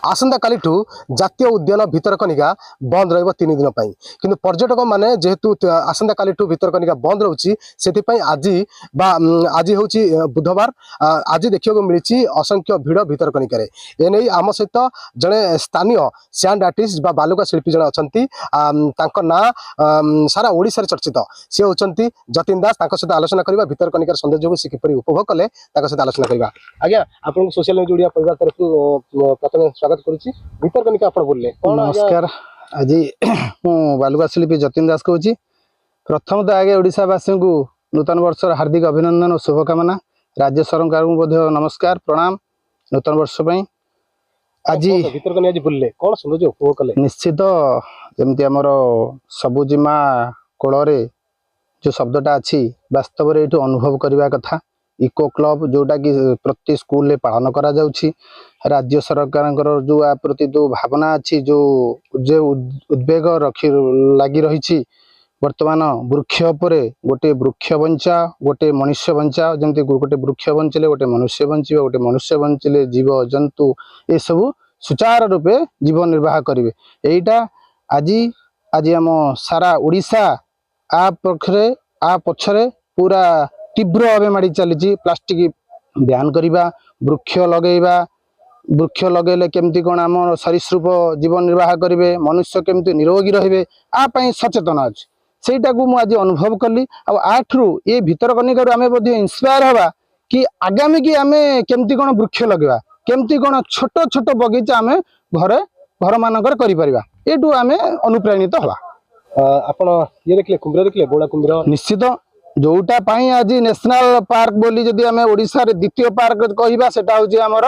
आसंता कालीठू जातीय उद्यान भितरकनिका बंद रहिबो 3 दिन पई किंतु पर्यटक माने जेहेतु आसंता कालीठू भितरकनिका बंद रहउची सेति पई आज होची बुधवार आज देखियो को मिलिची असंख्य भिड़ भितरकनिका रे एनै आम सहित जने स्थानीय सैंड आर्टिस्ट बा बालुका शिल्पी जने अछंती तांको ना सारा ओडिसा रे चर्चित से होचंती जतिन दास तांको सहित आलोचना करबा भितरकनिका सौंदर्य को से किपरि उपभोग कले तांको सहित आलोचना करबा आज्ञा आपन सोशल मीडिया परिवार तरफ प्रथम स्वागत करूची भितरकनिका आपण बोलले नमस्कार आज मु बालुका शिल्पी जतिन दास कहूँ प्रथम तो आगे ओडिशावासी को नूतन वर्ष हार्दिक अभिनंदन और शुभकामना राज्य सरकार को नमस्कार प्रणाम नूतन वर्ष आज निश्चित जमती आमर सबुजिमा कोଳରେ जो शब्दटा अच्छी वास्तव में ये अनुभव करने कथा इको क्लब जोटा कि प्रति स्कूल पालन करा जाउछि राज्य सरकार जो आ प्रति जो भावना अच्छी जो उद्वेग रखी लगी रही वर्तमान वृक्ष उपरे गोटे वृक्ष बंचा गोटे मनुष्य बंचा जमती गोटे वृक्ष बंचले गोटे मनुष्य बंचिबा गोटे मनुष्य बंचले जीव जंतु ये सब सुचार रूपे जीवन निर्वाह करेंगे यहीटा आज आज आम सारा ओडिशा आ पक्षरे पूरा तीव्र भाव माड़ी चली प्लास्टिक बैन करवा वृक्ष लगेगा वृक्ष लगेले केमती कौन आम सरीसृप जीवन निर्वाह करेंगे मनुष्य केमती निरोगी रे आपाई सचेतन अच्छे सेटा को मुझे अनुभव कली आठरू ये भितरकनिका आम इन्स्पायर हवा कि आगामी की आम केमती कौन वृक्ष लगेगा केमती कौन छोट छोट बगीचा आम घर मानकर करूँ आम अनुप्राणित हवा आपण ये देखले कुंभीर देखले बोला कुंभीर निश्चित जोटा पाई आज नेशनल पार्क बोली जदि आम ओडिशा रे द्वितीय पार्क कहवा सेटा होची हमर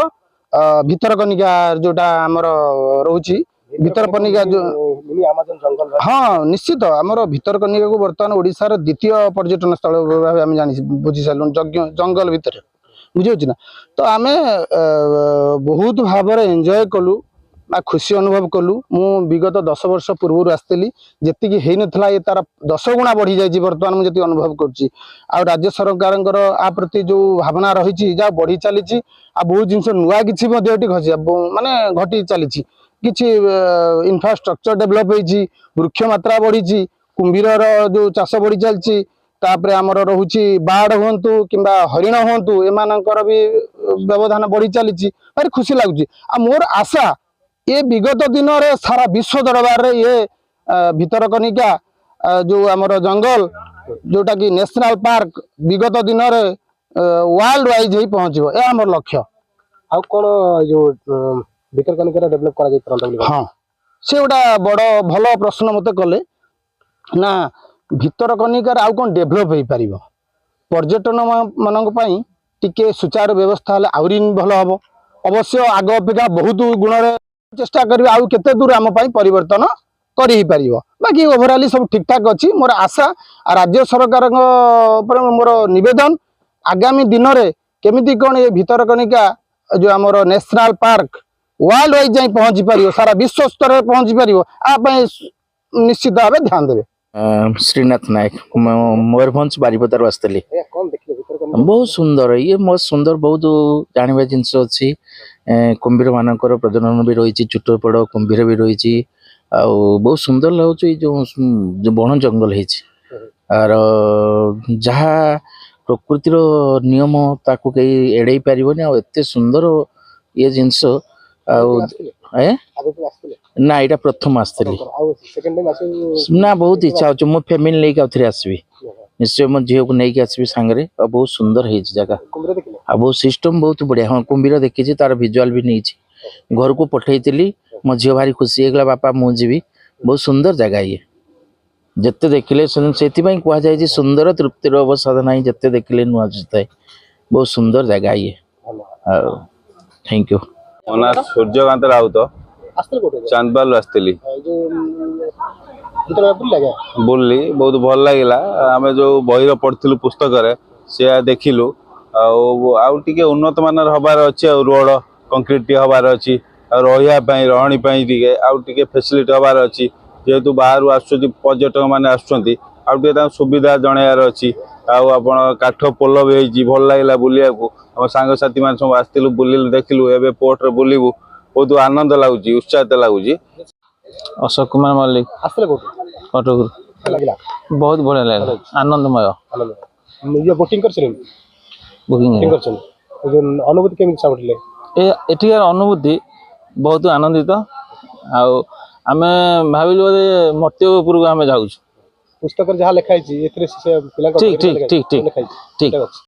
भितरकनिका जोटा हमर रहउची भितरकनिका जो मिनी अमेज़न जंगल हाँ निश्चित हमर भितरकनिका को वर्तमान ओडिशा रे द्वितीय पर्यटन स्थल भाबे हम जानि बुझी सालुन जंगल भितर बुझियोची ना तो आमे बहुत भाव रे एन्जॉय कलु खुशी अनुभव कलु मु विगत 10 वर्ष पूर्व आसती जी है नाला ये तार 10 गुणा बढ़ी जाए बर्तमान मुझे अनुभव कर राज्य सरकार आ प्रति जो भावना रही जहाँ बढ़ी चली बहुत जिन नुआ कि घसी माने घटी चली किसी इनफ्रास्ट्रक्चर डेभलप होती वृक्ष मात्रा बढ़ी कुंभीर जो चाष बढ़ी चलती तापर आमर रोचे बाड़ हूँ कि हरिण हूँ एमानकर भी व्यवधान बढ़ी चली भारी खुशी लगुच मोर आशा ये विगत दिन रे सारा विश्व दरबार रे ये भितरकनिका जो आमर जंगल जोटा कि नेशनल पार्क विगत दिन रे वर्ल्ड वाइज ही पहुंचबो ए हमर लक्ष्य आ कोन जो भितरकनिका डेवलप करा जाय परंत हां से गोटा बड़ भलो प्रश्न मते कले ना भितरकनिका आउ कोन डेवलप होई परिबो पर्यटन मानक पई टिके सुचारू व्यवस्था हले आउरी भलो हबो अवश्य आग अपेक्षा बहुत गुण रे चेष्टा करी आउ केते दूर आम परिवर्तन करी परिबो बाकी ओवरऑल सब ठीक ठाक अच्छी मोर आशा राज्य सरकार मोर निवेदन आगामी दिन में केमिति कौन ये भितरकनिका जो आमर नेशनल पार्क वर्ल्ड वाइज जाई पहुंची पारिबो सारा विश्व स्तर में पहुंची पारिबो आ निश्चित भाव ध्यान देवे श्रीनाथ नायक मयूरभंज बारिपदार आसती बहुत सुंदर ये बहुत सुंदर बहुत जानवा जिनस अच्छी कुंभीर मानकर प्रजनन भी रही चुट पड़ कुंभीर भी रही बहुत सुंदर लगुच जो बण जंगल है जहाँ प्रकृतिर नियम ताकू कहीं एड़े पारन आते सुंदर ये जिनस ना यहाँ प्रथम आसती ना बहुत इच्छा हो मो फैमिली लेकिन आसबि निश्चय मो झील को लेकिन आसबि सांगे बहुत सुंदर है जगह आ बहुत सिस्टम बहुत बढ़िया हाँ कुंभीर देखी तार भिजुआल भी नहीं घर को पठेली मो झील भारी खुशी होगा बापा मु जी बहुत सुंदर जगह ये जिते देखिले से कहुए सुंदर तृप्तिर अवसाद ना जिते देखिले नुआ जुए बहुत सुंदर जगह ये थैंक यू मोना सूर्यकांत राउत चांदबाल आसती बुल्ली बहुत भल लगे आम जो बही पढ़लु पुस्तक से देखिलु आउे उन्नत मानर हबार अच्छी रोड कंक्रीट हबार अच्छी रही रहणी आउे फैसिलिटी हबार अच्छी जेहेतु बाहर आसुच्च पर्यटक मैंने आसुच्च सुविधा जनइबार अच्छी आप काठ पोल भी भल लगे बुलिया आम सांगसाथी मान सब आसलु बुलिलु देखिलु एवं पोर्ट रे बुलू ବହୁତ ଆନନ୍ଦ ଲାଗୁଛି, ଉତ୍ସାହିତ ଲାଗୁଛି। ଅଶୋକ କୁମାର ମଲ୍ଲିକ, ଆସିଥିଲେ କୋଉଠୁ କଟକରୁ। ଲାଗିଲା ବହୁତ ବଢିଆ ଲାଗିଲା, ଆନନ୍ଦମୟ। ଆନନ୍ଦ ଇଏ ବୋଟିଂ କରିସାରିଲେଣି ବୁକିଂ ବୋଟିଂ କରିଛନ୍ତି ଏ ଯୋଉ ଅନୁଭୂତି କେମିତି ସାଉଥିଲେ ଏଠିକାର ଅନୁଭୂତି ବହୁତ ଆନନ୍ଦିତ। ଆଉ ଆମେ ଭାବିଲୁ ବୋଧେ ମର୍ତ୍ତ୍ୟ ଉପରକୁ ଆମେ ଯାଉଛୁ। ପୁସ୍ତକରେ ଯାହା ଲେଖା ହେଇଛି ଏଥିରେ ସେ ପିଲାଙ୍କ ଠିକ ଠିକ ଠିକ ଠିକ ଲେଖା ହେଇଛି ଠିକ। ଠିକ ଅଛି।